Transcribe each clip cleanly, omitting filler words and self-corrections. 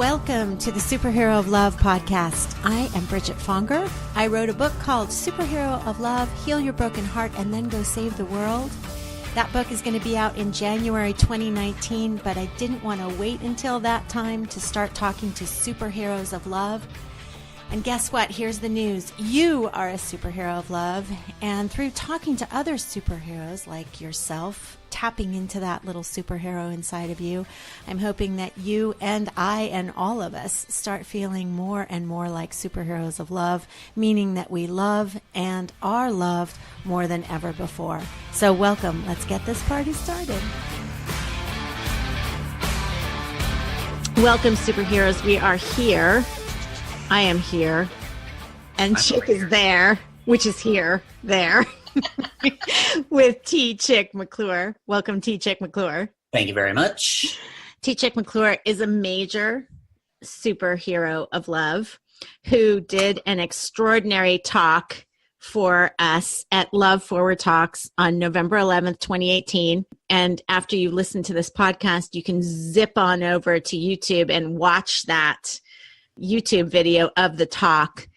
Welcome to the Superhero of Love podcast. I am Bridget Fonger. I wrote a book called Superhero of Love, Heal Your Broken Heart, and Then Go Save the World. That book is going to be out in January 2019, but I didn't want to wait until that time to start talking to superheroes of love. And guess what? Here's the news. You are a superhero of love. And through talking to other superheroes like yourself, tapping into that little superhero inside of you, I'm hoping that you and I and all of us start feeling more and more like superheroes of love, meaning that we love and are loved more than ever before. So welcome. Let's get this party started. Welcome, superheroes. We are here. I am here, and Chick is there, which is here, there, with T. Chick McClure. Welcome, T. Chick McClure. Thank you very much. T. Chick McClure is a major superhero of love who did an extraordinary talk for us at Love Forward Talks on November 11th, 2018. And after you listen to this podcast, you can zip on over to YouTube and watch that YouTube video of the talk.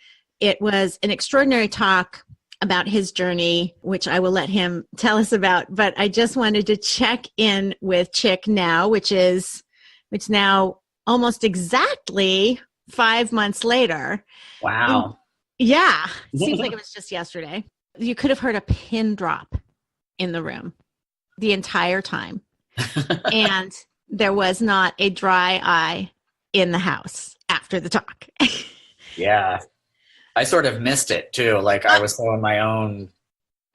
It was an extraordinary talk about his journey, which I will let him tell us about. But I just wanted to check in with Chick now, which now almost exactly 5 months later. Wow. Yeah. Seems like it was just yesterday. You could have heard a pin drop in the room the entire time. And there was not a dry eye in the house after the talk. Yeah. I sort of missed it too. Like I was so on my own.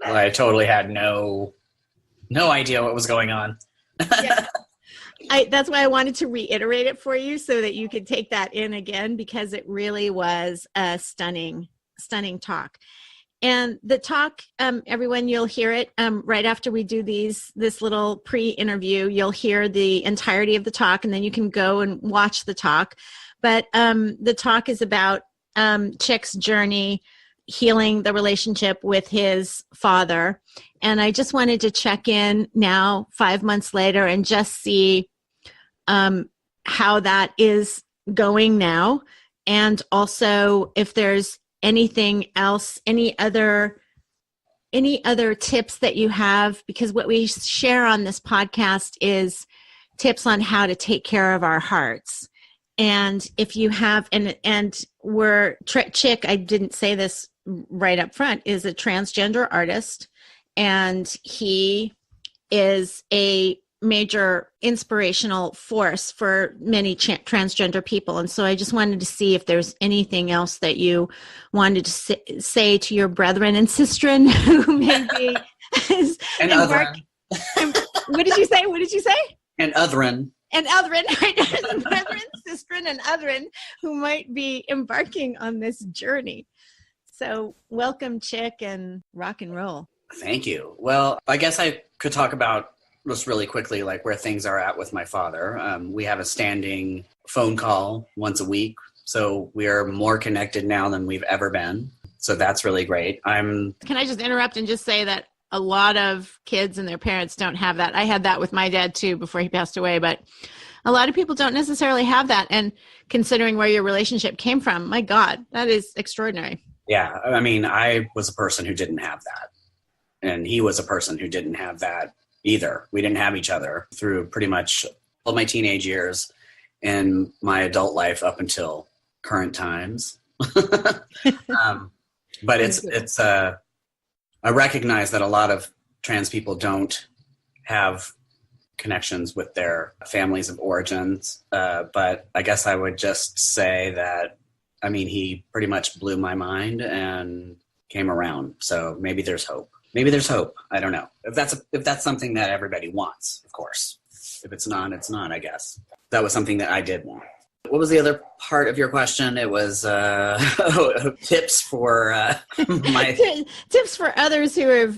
I totally had no idea what was going on. Yeah. That's why I wanted to reiterate it for you so that you could take that in again, because it really was a stunning talk. And the talk, everyone, you'll hear it right after we do this little pre-interview. You'll hear the entirety of the talk, and then you can go and watch the talk. But the talk is about Chick's journey, healing the relationship with his father. And I just wanted to check in now, 5 months later, and just see how that is going now. And also if there's anything else, any other tips that you have, because what we share on this podcast is tips on how to take care of our hearts. And if you have, and Chick, I didn't say this right up front, is a transgender artist, and he is a major inspirational force for many transgender people. And so I just wanted to see if there's anything else that you wanted to say to your brethren and sistren who maybe and othering. What did you say? And othering. And othering, right? Brethren, sistren, and othering who might be embarking on this journey. So welcome, Chick, and rock and roll. Thank you. Well, I guess I could talk about just really quickly, like where things are at with my father. We have a standing phone call once a week. So we are more connected now than we've ever been. So that's really great. Can I just interrupt and just say that a lot of kids and their parents don't have that. I had that with my dad too before he passed away, but a lot of people don't necessarily have that. And considering where your relationship came from, my God, that is extraordinary. Yeah. I mean, I was a person who didn't have that. And he was a person who didn't have that either. We didn't have each other through pretty much all my teenage years and my adult life up until current times. But I recognize that a lot of trans people don't have connections with their families of origins. But I guess I would just say that, I mean, he pretty much blew my mind and came around. So maybe there's hope. I don't know. If that's something that everybody wants, of course. If it's not, it's not, I guess. That was something that I did want. What was the other part of your question? It was tips for tips for others who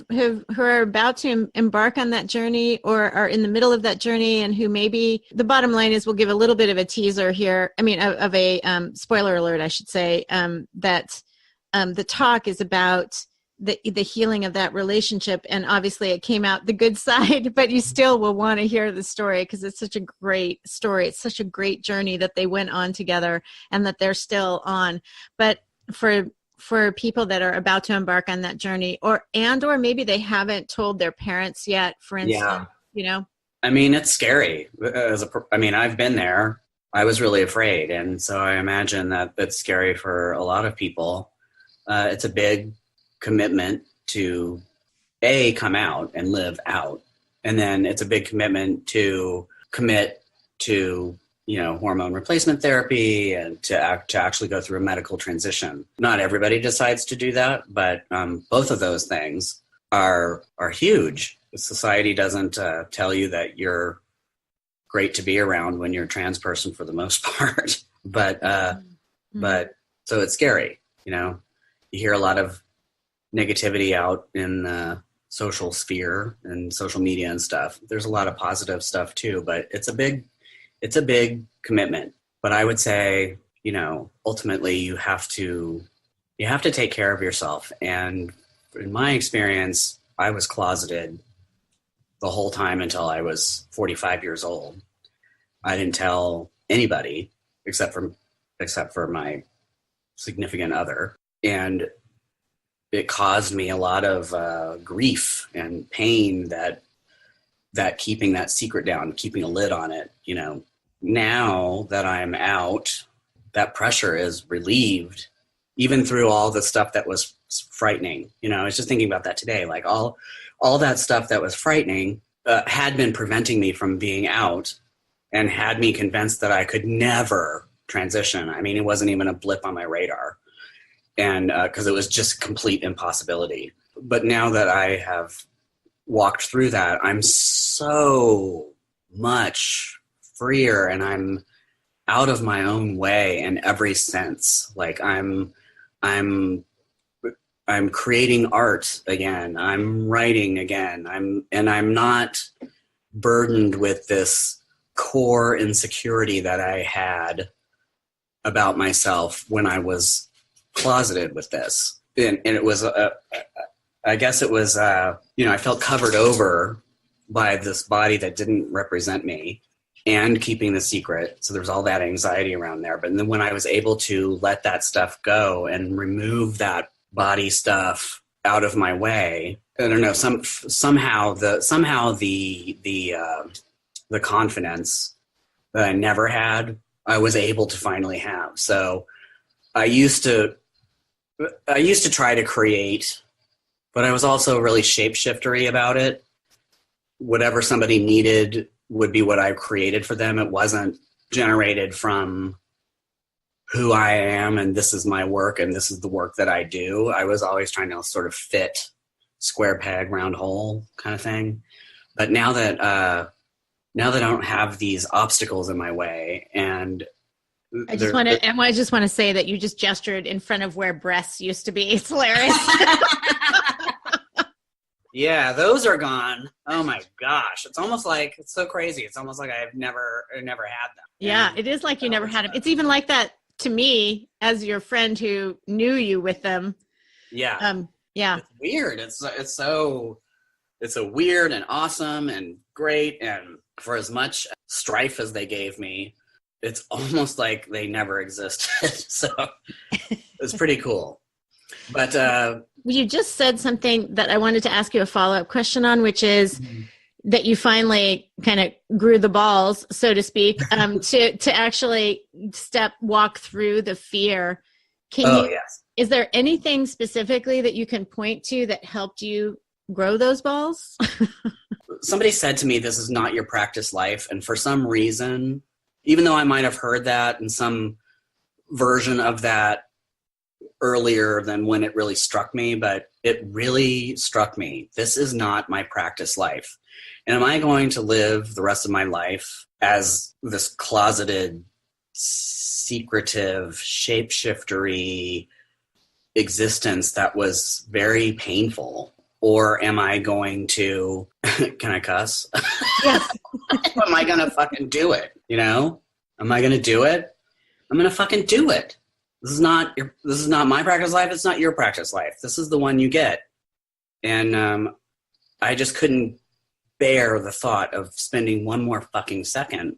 are about to embark on that journey or are in the middle of that journey, and who maybe, the bottom line is, we'll give a little bit of a teaser here. I mean, of a spoiler alert, I should say, that the talk is about the healing of that relationship. And obviously it came out the good side, but you still will want to hear the story because it's such a great story. It's such a great journey that they went on together and that they're still on. But for people that are about to embark on that journey, or maybe they haven't told their parents yet, for instance, I mean, it's scary. I've been there. I was really afraid. And so I imagine that it's scary for a lot of people. It's a big commitment to come out and live out. And then it's a big commitment to commit to, hormone replacement therapy and to actually go through a medical transition. Not everybody decides to do that, but both of those things are huge. Society doesn't tell you that you're great to be around when you're a trans person for the most part. But so it's scary, You hear a lot of negativity out in the social sphere and social media and stuff. There's a lot of positive stuff too, but it's a big commitment. But I would say, ultimately you have to take care of yourself. And in my experience, I was closeted the whole time until I was 45 years old. I didn't tell anybody except for my significant other. And it caused me a lot of grief and pain that keeping that secret down, keeping a lid on it, Now that I'm out, that pressure is relieved, even through all the stuff that was frightening. I was just thinking about that today. Like all that stuff that was frightening had been preventing me from being out and had me convinced that I could never transition. I mean, it wasn't even a blip on my radar. And because it was just complete impossibility. But now that I have walked through that, I'm so much freer and I'm out of my own way in every sense. Like I'm creating art again. I'm writing again. I'm not burdened with this core insecurity that I had about myself when I was closeted with this. And it was, I guess it was, I felt covered over by this body that didn't represent me and keeping the secret. So there's all that anxiety around there. But then when I was able to let that stuff go and remove that body stuff out of my way, I don't know, somehow the confidence that I never had, I was able to finally have. So I used to try to create, but I was also really shapeshiftery about it. Whatever somebody needed would be what I created for them. It wasn't generated from who I am and this is my work and this is the work that I do. I was always trying to sort of fit square peg, round hole kind of thing. But now that I don't have these obstacles in my way, and I just want to say that you just gestured in front of where breasts used to be. It's hilarious. Yeah, those are gone. Oh my gosh. It's almost like, it's so crazy. It's almost like I've never had them. Yeah, it is like you never had them. It's even like that to me as your friend who knew you with them. Yeah. Yeah. It's weird. It's so weird and awesome and great. And for as much strife as they gave me, it's almost like they never existed. So it's pretty cool. But you just said something that I wanted to ask you a follow-up question on, which is that you finally kind of grew the balls, so to speak, to actually walk through the fear. Yes. Is there anything specifically that you can point to that helped you grow those balls? Somebody said to me, this is not your practice life. And for some reason, even though I might have heard that in some version of that earlier than when it really struck me, but it really struck me. This is not my practice life. And am I going to live the rest of my life as this closeted, secretive, shapeshiftery existence that was very painful? Or am I going to, can I cuss? Yes. Am I going to fucking do it? Am I going to do it? I'm going to fucking do it. This is not my practice life. It's not your practice life. This is the one you get. And I just couldn't bear the thought of spending one more fucking second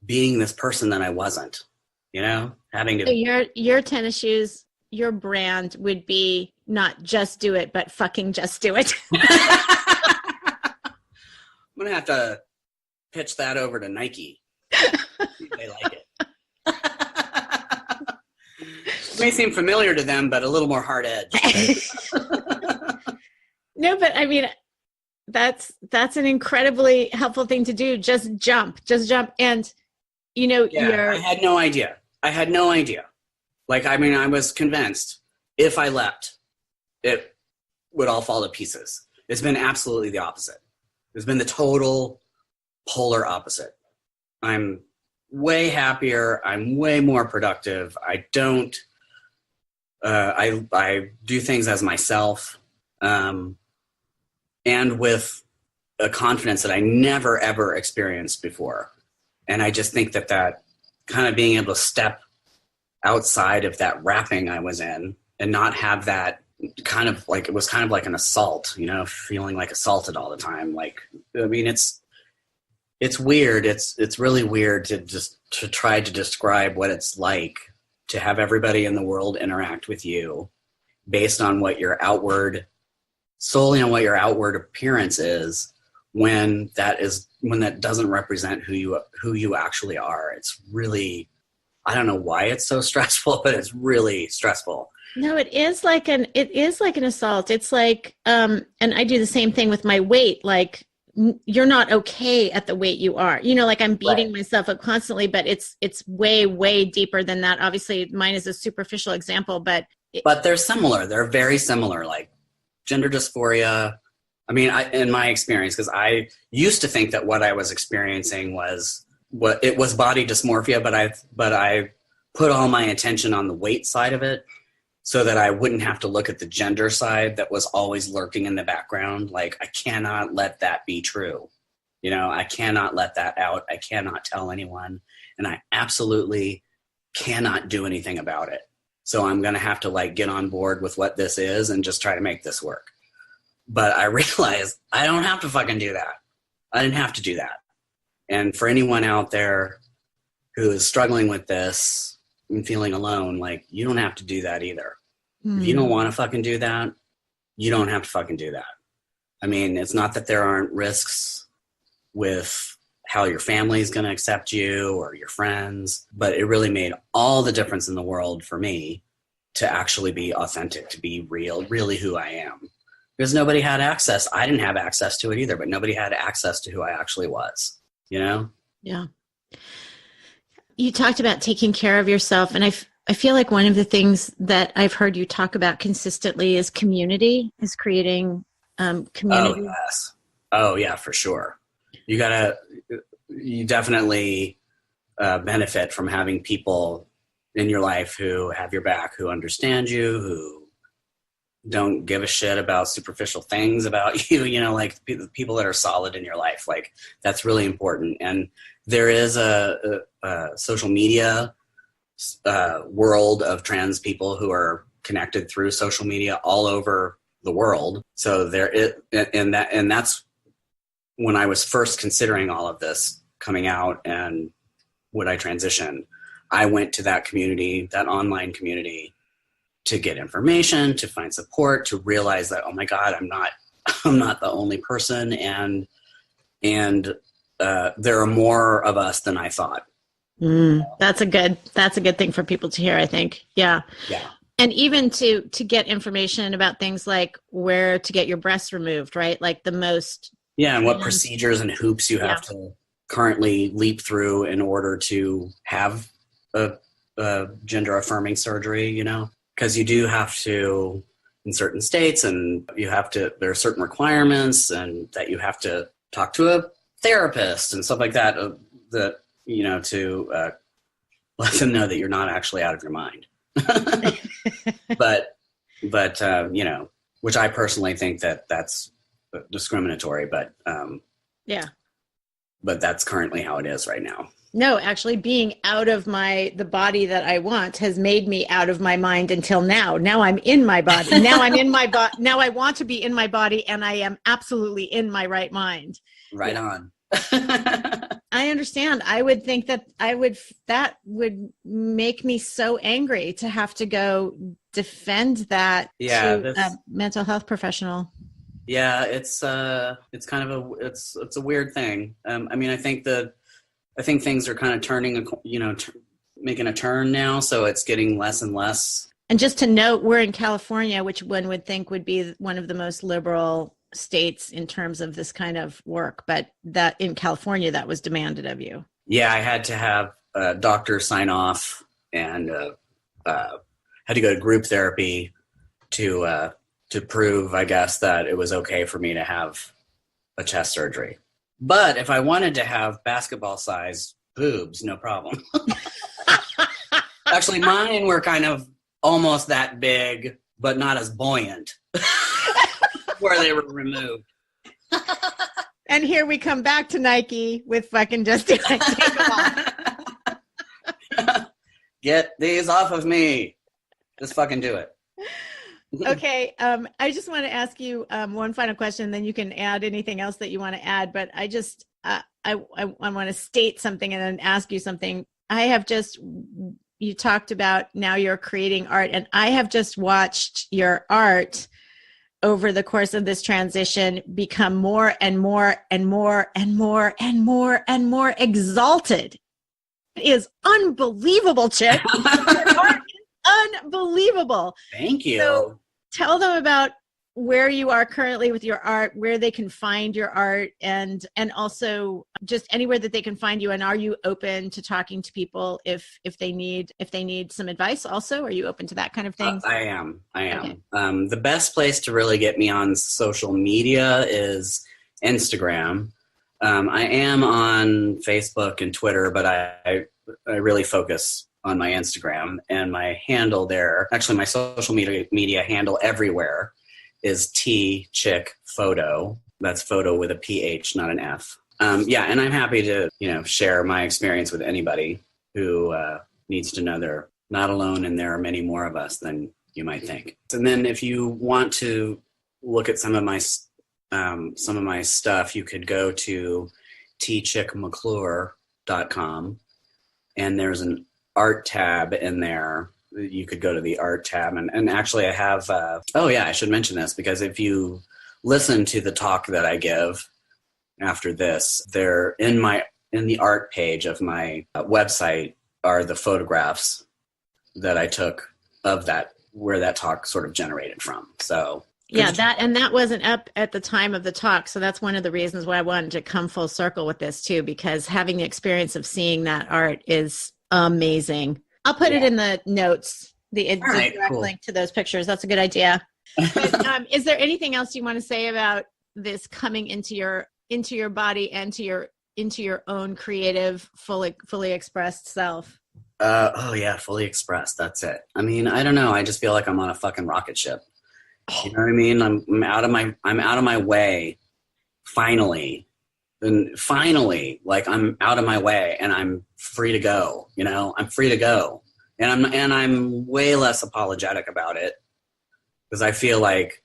being this person that I wasn't, having to. So your tennis shoes, your brand would be not just do it, but fucking just do it. I'm going to have to pitch that over to Nike. See if they like it. It may seem familiar to them, but a little more hard edge. No, but I mean, that's an incredibly helpful thing to do. Just jump. And, I had no idea. Like, I mean, I was convinced if I leapt, it would all fall to pieces. It's been absolutely the opposite. It's been the total polar opposite. I'm way happier. I'm way more productive. I don't, I do things as myself, and with a confidence that I never, ever experienced before. And I just think that kind of being able to step outside of that wrapping I was in and not have that kind of like, it was kind of like an assault, feeling like assaulted all the time. Like, I mean, it's weird. It's really weird to try to describe what it's like to have everybody in the world interact with you based on solely on what your outward appearance is, when that doesn't represent who you actually are. It's really, I don't know why it's so stressful, but it's really stressful. No, it is like an assault. It's like, and I do the same thing with my weight. Like, you're not okay at the weight you are, like I'm beating myself up constantly, but it's way, way deeper than that. Obviously mine is a superficial example, but they're similar. They're very similar. Like gender dysphoria. I mean, in my experience, because I used to think that what I was experiencing was body dysmorphia, but I put all my attention on the weight side of it so that I wouldn't have to look at the gender side that was always lurking in the background. Like, I cannot let that be true. I cannot let that out. I cannot tell anyone, and I absolutely cannot do anything about it. So I'm going to have to like get on board with what this is and just try to make this work. But I realized I don't have to fucking do that. I didn't have to do that. And for anyone out there who is struggling with this and feeling alone, like, you don't have to do that either. If you don't want to fucking do that, you don't have to fucking do that. I mean, it's not that there aren't risks with how your family is going to accept you or your friends, but it really made all the difference in the world for me to actually be authentic, to be real, really who I am. Because nobody had access. I didn't have access to it either, but nobody had access to who I actually was, Yeah. You talked about taking care of yourself, and I feel like one of the things that I've heard you talk about consistently is community, is creating community. Oh, yes. Oh, yeah, for sure. You definitely benefit from having people in your life who have your back, who understand you, who don't give a shit about superficial things about you, like people that are solid in your life. Like, that's really important. And there is a social media world of trans people who are connected through social media all over the world. So that's when I was first considering all of this coming out and would I transition, I went to that community, that online community, to get information, to find support, to realize that, oh my God, I'm not the only person. And there are more of us than I thought. That's a good thing for people to hear, I think. Yeah. And even to get information about things like where to get your breasts removed, right? Like the most. Yeah. And what procedures and hoops you have to currently leap through in order to have a gender affirming surgery, because you do have to, in certain states, and there are certain requirements, and that you have to talk to a therapist and stuff like that, to let them know that you're not actually out of your mind. but which I personally think that's discriminatory, but that's currently how it is right now. No, actually being out of the body that I want has made me out of my mind until now. Now I'm in my body. Now I'm in my body. Now I want to be in my body and I am absolutely in my right mind. Right on. I understand. I would think that that would make me so angry to have to go defend that to a mental health professional. Yeah, it's kind of it's a weird thing. I mean, I think things are kind of turning, making a turn now. So it's getting less and less. And just to note, we're in California, which one would think would be one of the most liberal states in terms of this kind of work. But that in California, that was demanded of you. Yeah, I had to have a doctor sign off and had to go to group therapy to prove, I guess, that it was okay for me to have a chest surgery. But if I wanted to have basketball-sized boobs, no problem. Actually, mine were kind of almost that big, but not as buoyant where they were removed. And here we come back to Nike with fucking just take them off. Get these off of me. Just fucking do it. Okay. I just want to ask you one final question, then you can add anything else that you want to add. But I just, I want to state something and then ask you something. You talked about now you're creating art, and I have just watched your art over the course of this transition become more and more and more and more and more and more exalted. It is unbelievable, Chick. Your art is unbelievable. Thank you. So tell them about where you are currently with your art, where they can find your art, and also just anywhere that they can find you. And are you open to talking to people if they need some advice also? Are you open to that kind of thing? I am. Okay. The best place to really get me on social media is Instagram. I am on Facebook and Twitter, but I really focus on my Instagram, and my handle there, actually my social media handle everywhere, is tchickphoto. That's photo with a PH, not an F. Yeah, and I'm happy to share my experience with anybody who needs to know they're not alone, and there are many more of us than you might think. And then if you want to look at some of my stuff, you could go to tchickmcclure.com, and there's an art tab in there. You could go to the art tab, and actually I have I should mention this, because if you listen to the talk that I give after this, they're in the art page of my website are the photographs that I took of that, where that talk sort of generated from. So yeah, that wasn't up at the time of the talk. So that's one of the reasons why I wanted to come full circle with this too, because having the experience of seeing that art is amazing. I'll put it in the notes, the direct link to those pictures. That's a good idea. But, is there anything else you want to say about this coming into your body and into your own creative, fully expressed self? Fully expressed. That's it. I mean, I don't know. I just feel like I'm on a fucking rocket ship. You know what I mean? I'm out of my way. Finally, like I'm out of my way and I'm free to go. I'm free to go, and I'm way less apologetic about it, because I feel like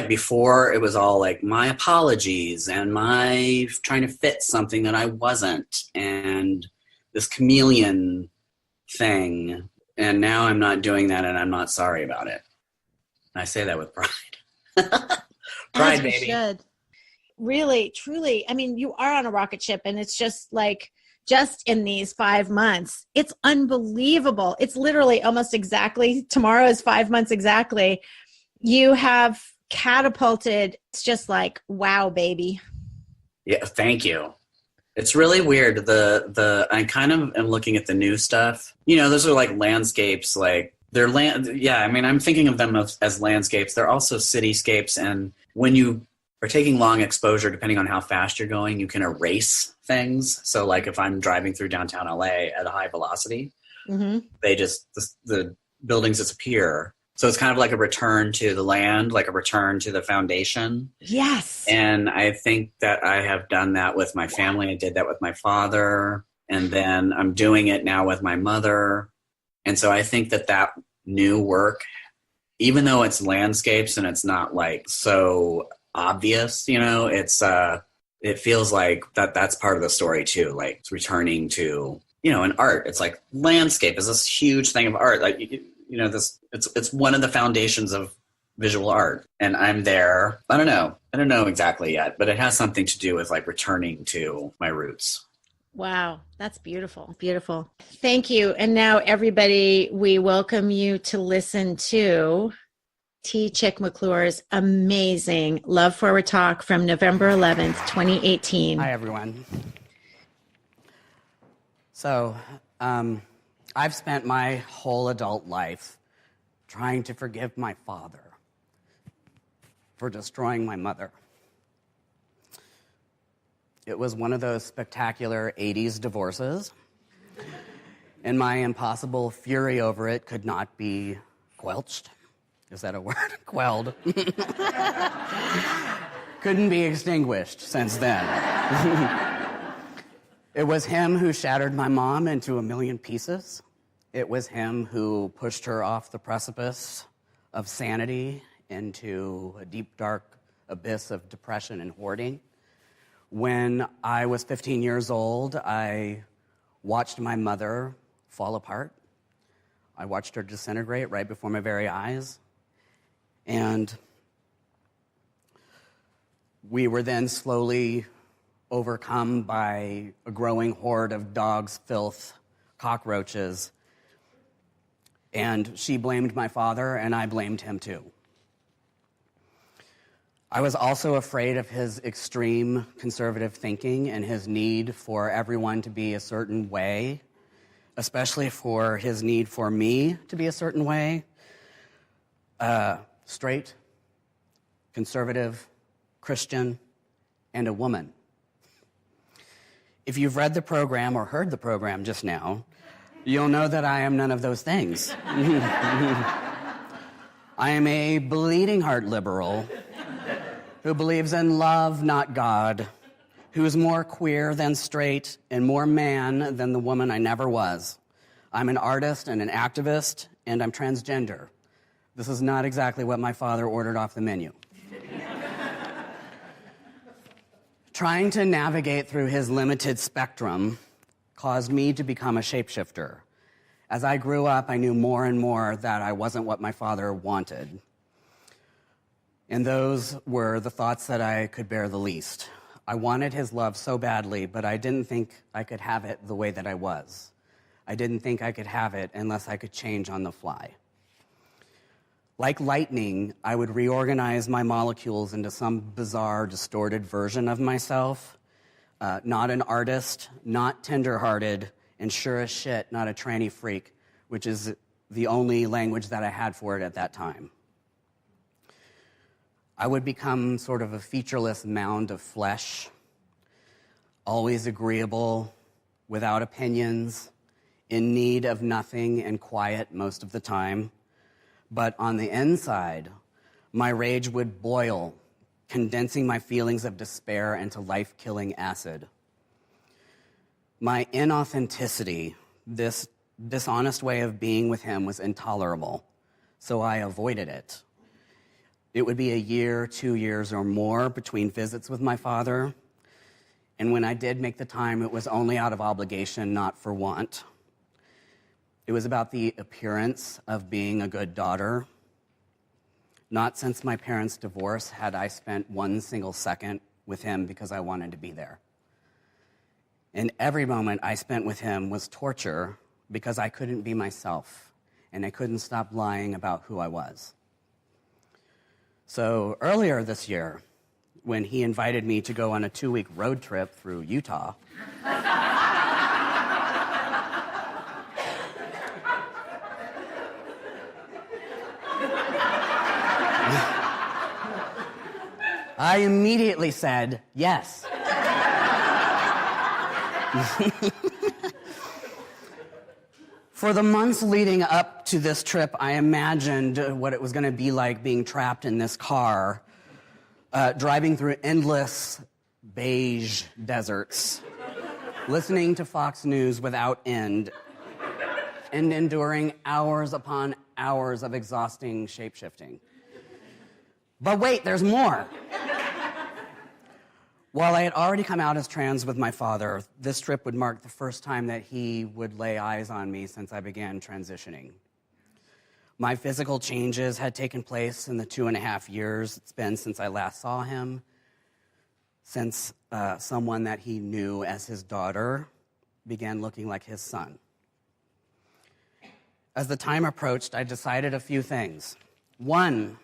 before it was all like my apologies and my trying to fit something that I wasn't, and this chameleon thing. And now I'm not doing that, and I'm not sorry about it. I say that with pride. Pride, baby. Should. Really, truly. I mean, you are on a rocket ship, and it's just in these 5 months, it's unbelievable. It's literally almost exactly, tomorrow is 5 months exactly. You have catapulted. It's just like, wow, baby. Yeah, thank you. It's really weird. I kind of am looking at the new stuff. Those are like landscapes, like they're I mean, I'm thinking of them as landscapes. They're also cityscapes, and when you are taking long exposure, depending on how fast you're going, you can erase things. So like if I'm driving through downtown LA at a high velocity, the buildings disappear. So it's kind of like a return to the land, like a return to the foundation. Yes. And I think that I have done that with my family. I did that with my father. And then I'm doing it now with my mother. And so I think that new work, even though it's landscapes and it's not like so obvious, it feels like that's part of the story too. Like it's returning to, an art. It's like landscape is this huge thing of art. Like, it's one of the foundations of visual art. And I'm there. I don't know exactly yet, but it has something to do with like returning to my roots. Wow, that's beautiful. Beautiful. Thank you. And now everybody, we welcome you to listen to T. Chick McClure's amazing Love Forward Talk from November 11th, 2018. Hi, everyone. So, I've spent my whole adult life trying to forgive my father for destroying my mother. It was one of those spectacular 80s divorces, and my impossible fury over it could not be quelched. Is that a word? Quelled. Couldn't be extinguished since then. It was him who shattered my mom into a million pieces. It was him who pushed her off the precipice of sanity into a deep, dark abyss of depression and hoarding. When I was 15 years old, I watched my mother fall apart. I watched her disintegrate right before my very eyes. And we were then slowly overcome by a growing horde of dogs, filth, cockroaches. And she blamed my father, and I blamed him too. I was also afraid of his extreme conservative thinking and his need for everyone to be a certain way, especially for his need for me to be a certain way. Straight, conservative, Christian, and a woman. If you've read the program or heard the program just now, you'll know that I am none of those things. I am a bleeding heart liberal who believes in love, not God, who is more queer than straight and more man than the woman I never was. I'm an artist and an activist, and I'm transgender. This is not exactly what my father ordered off the menu. Trying to navigate through his limited spectrum caused me to become a shapeshifter. As I grew up, I knew more and more that I wasn't what my father wanted. And those were the thoughts that I could bear the least. I wanted his love so badly, but I didn't think I could have it the way that I was. I didn't think I could have it unless I could change on the fly. Like lightning, I would reorganize my molecules into some bizarre, distorted version of myself. Not an artist, not tender-hearted, and sure as shit, not a tranny freak, which is the only language that I had for it at that time. I would become sort of a featureless mound of flesh, always agreeable, without opinions, in need of nothing and quiet most of the time. But on the inside, my rage would boil, condensing my feelings of despair into life-killing acid. My inauthenticity, this dishonest way of being with him, was intolerable, so I avoided it. It would be a year, 2 years, or more between visits with my father, and when I did make the time, it was only out of obligation, not for want. It was about the appearance of being a good daughter. Not since my parents' divorce had I spent one single second with him because I wanted to be there. And every moment I spent with him was torture because I couldn't be myself, and I couldn't stop lying about who I was. So earlier this year, when he invited me to go on a 2-week road trip through Utah, I immediately said yes. For the months leading up to this trip, I imagined what it was going to be like being trapped in this car, driving through endless beige deserts listening to Fox News without end, and enduring hours upon hours of exhausting shape-shifting. But wait, there's more. While I had already come out as trans with my father, this trip would mark the first time that he would lay eyes on me since I began transitioning. My physical changes had taken place in the 2.5 years it's been since I last saw him, since someone that he knew as his daughter began looking like his son. As the time approached, I decided a few things. One,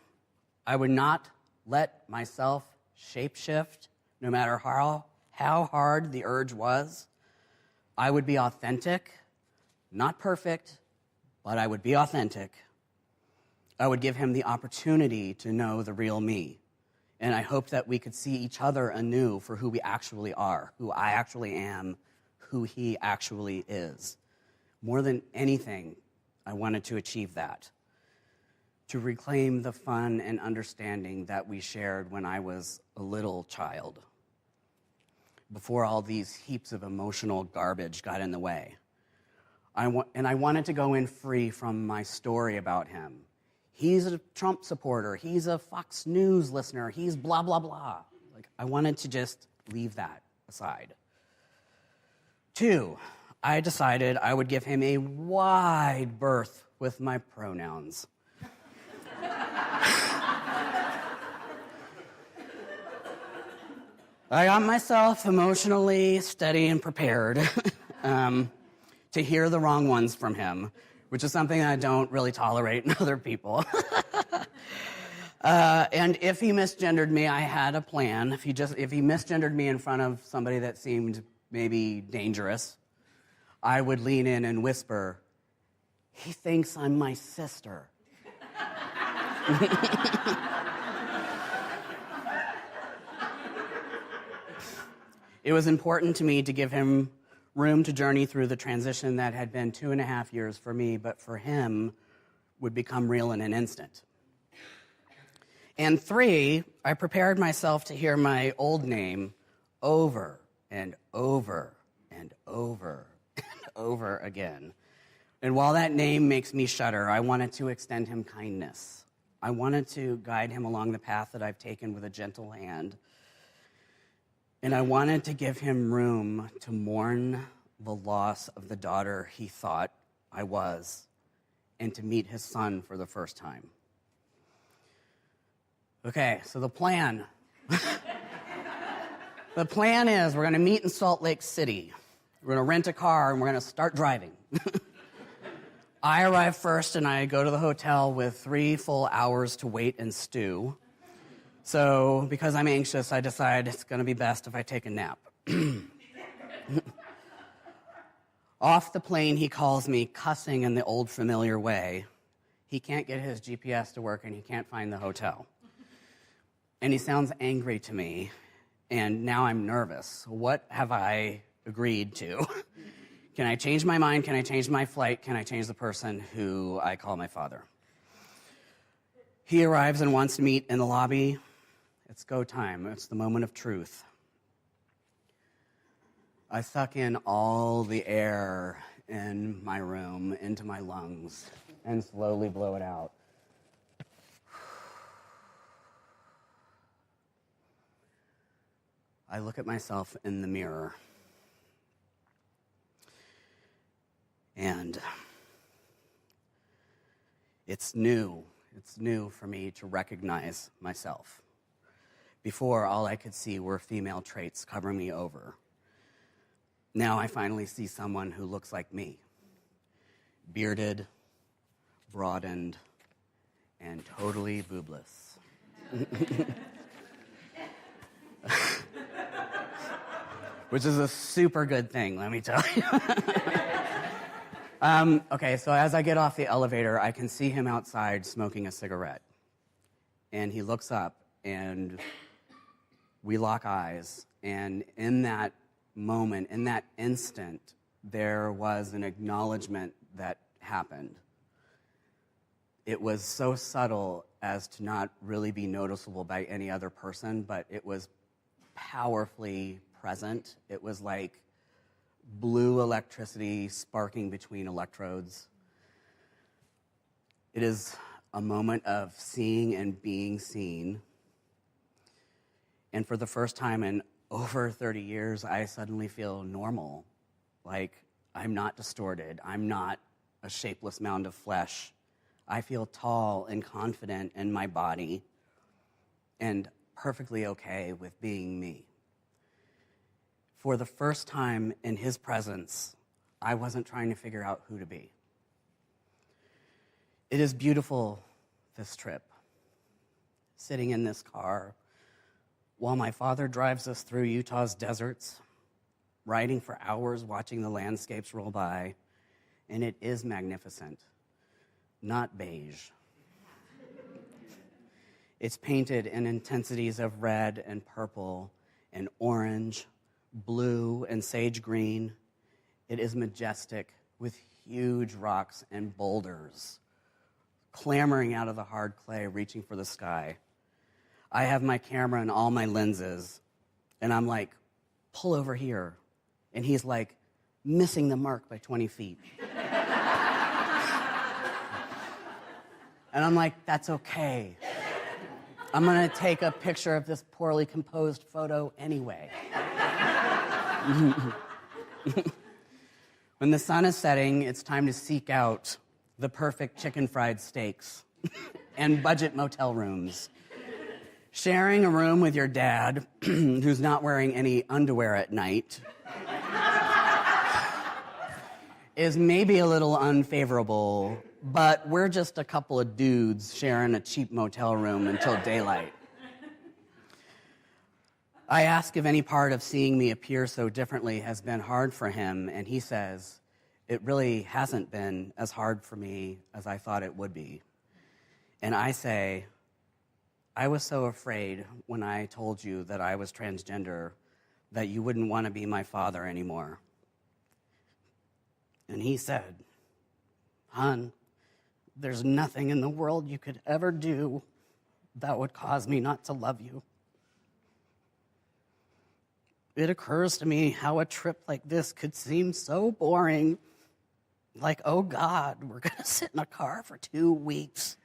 I would not let myself shapeshift no matter how hard the urge was. I would be authentic, not perfect, but I would be authentic. I would give him the opportunity to know the real me. And I hoped that we could see each other anew for who we actually are, who I actually am, who he actually is. More than anything, I wanted to achieve that, to reclaim the fun and understanding that we shared when I was a little child, before all these heaps of emotional garbage got in the way. I wanted to go in free from my story about him. He's a Trump supporter, he's a Fox News listener, he's blah, blah, blah. I wanted to just leave that aside. 2, I decided I would give him a wide berth with my pronouns. I got myself emotionally steady and prepared to hear the wrong ones from him, which is something I don't really tolerate in other people. And if he misgendered me, I had a plan. If he misgendered me in front of somebody that seemed maybe dangerous, I would lean in and whisper, "He thinks I'm my sister." It was important to me to give him room to journey through the transition that had been 2.5 years for me, but for him would become real in an instant. And 3, I prepared myself to hear my old name over and over and over and over again. And while that name makes me shudder, I wanted to extend him kindness. I wanted to guide him along the path that I've taken with a gentle hand. And I wanted to give him room to mourn the loss of the daughter he thought I was, and to meet his son for the first time. Okay, so the plan. The plan is we're going to meet in Salt Lake City. We're going to rent a car and we're going to start driving. I arrive first and I go to the hotel with 3 full hours to wait and stew. So, because I'm anxious, I decide it's going to be best if I take a nap. Off the plane, he calls me, cussing in the old familiar way. He can't get his GPS to work and he can't find the hotel. And he sounds angry to me, and now I'm nervous. What have I agreed to? Can I change my mind? Can I change my flight? Can I change the person who I call my father? He arrives and wants to meet in the lobby. It's go time. It's the moment of truth. I suck in all the air in my room into my lungs and slowly blow it out. I look at myself in the mirror. And it's new. It's new for me to recognize myself. Before, all I could see were female traits covering me over. Now I finally see someone who looks like me. Bearded, broadened, and totally boobless. Which is a super good thing, let me tell you. Okay, so as I get off the elevator, I can see him outside smoking a cigarette. And he looks up, and we lock eyes. And in that moment, in that instant, there was an acknowledgement that happened. It was so subtle as to not really be noticeable by any other person, but it was powerfully present. It was like blue electricity sparking between electrodes. It is a moment of seeing and being seen. And for the first time in over 30 years, I suddenly feel normal. Like I'm not distorted. I'm not a shapeless mound of flesh. I feel tall and confident in my body and perfectly okay with being me. For the first time in his presence, I wasn't trying to figure out who to be. It is beautiful, this trip, sitting in this car while my father drives us through Utah's deserts, riding for hours, watching the landscapes roll by, and it is magnificent, not beige. It's painted in intensities of red and purple and orange, blue and sage green. It is majestic with huge rocks and boulders clamoring out of the hard clay, reaching for the sky. I have my camera and all my lenses, and I'm like, pull over here. And he's like, missing the mark by 20 feet. And I'm like, that's okay. I'm gonna take a picture of this poorly composed photo anyway. When the sun is setting, it's time to seek out the perfect chicken fried steaks and budget motel rooms. Sharing a room with your dad, who's not wearing any underwear at night, is maybe a little unfavorable, but we're just a couple of dudes sharing a cheap motel room until daylight. I ask if any part of seeing me appear so differently has been hard for him, and he says, it really hasn't been as hard for me as I thought it would be. And I say, I was so afraid when I told you that I was transgender that you wouldn't want to be my father anymore. And he said, hon, there's nothing in the world you could ever do that would cause me not to love you. It occurs to me how a trip like this could seem so boring. Like, oh God, we're gonna sit in a car for 2 weeks.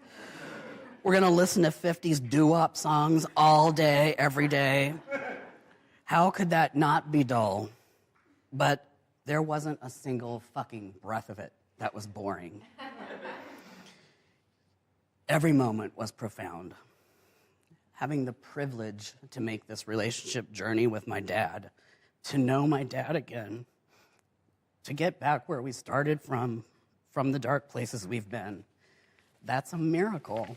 We're gonna listen to 50s doo-wop songs all day, every day. How could that not be dull? But there wasn't a single fucking breath of it that was boring. Every moment was profound. Having the privilege to make this relationship journey with my dad, to know my dad again, to get back where we started from the dark places we've been, that's a miracle.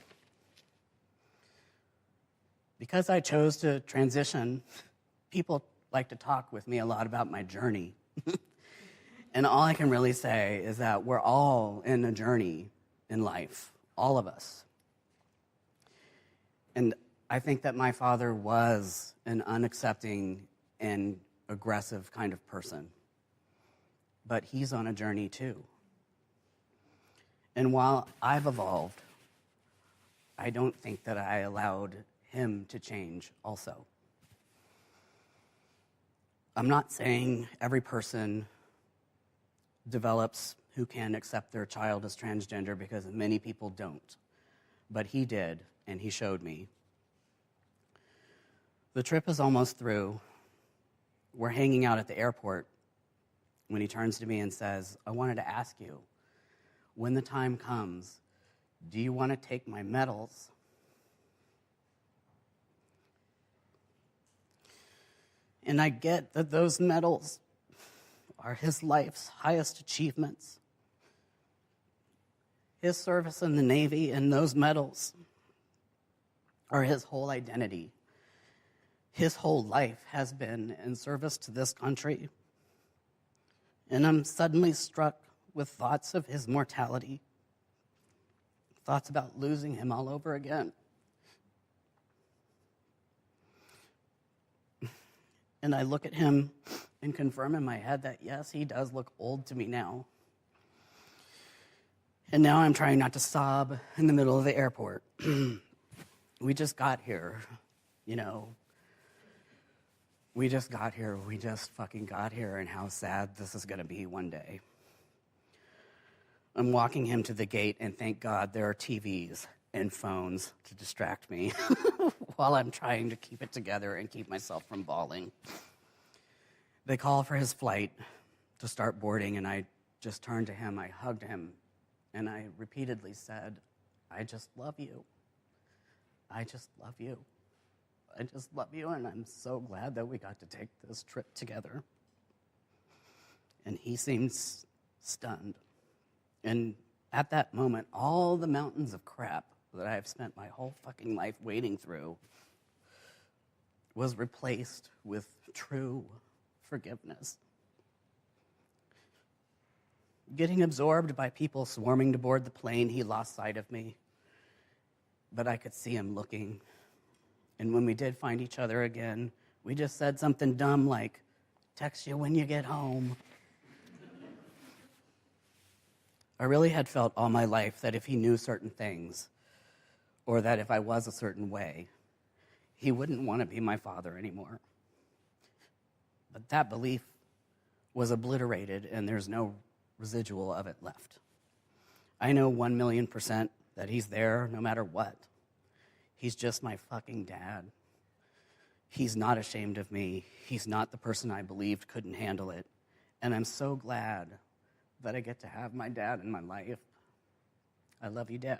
Because I chose to transition, people like to talk with me a lot about my journey. And all I can really say is that we're all in a journey in life, all of us. And I think that my father was an unaccepting and aggressive kind of person. But he's on a journey too. And while I've evolved, I don't think that I allowed him to change also. I'm not saying every person develops who can accept their child as transgender, because many people don't. But he did, and he showed me. The trip is almost through. We're hanging out at the airport when he turns to me and says, I wanted to ask you, when the time comes, do you want to take my medals? And I get that those medals are his life's highest achievements. His service in the Navy and those medals are his whole identity. His whole life has been in service to this country. And I'm suddenly struck with thoughts of his mortality, thoughts about losing him all over again. And I look at him and confirm in my head that, yes, he does look old to me now. And now I'm trying not to sob in the middle of the airport. We just got here, you know. We just got here. We just fucking got here, and how sad this is going to be one day. I'm walking him to the gate, and thank God there are TVs and phones to distract me while I'm trying to keep it together and keep myself from bawling. They call for his flight to start boarding, and I just turned to him, I hugged him, and I repeatedly said, I just love you. I just love you. I just love you, and I'm so glad that we got to take this trip together. And he seemed stunned. And at that moment, all the mountains of crap that I've spent my whole fucking life wading through was replaced with true forgiveness. Getting absorbed by people swarming to board the plane, he lost sight of me. But I could see him looking. And when we did find each other again, we just said something dumb like, text you when you get home. I really had felt all my life that if he knew certain things, or that if I was a certain way, he wouldn't want to be my father anymore. But that belief was obliterated, and there's no residual of it left. I know 1,000,000% that he's there no matter what. He's just my fucking dad. He's not ashamed of me. He's not the person I believed couldn't handle it. And I'm so glad that I get to have my dad in my life. I love you, Dad.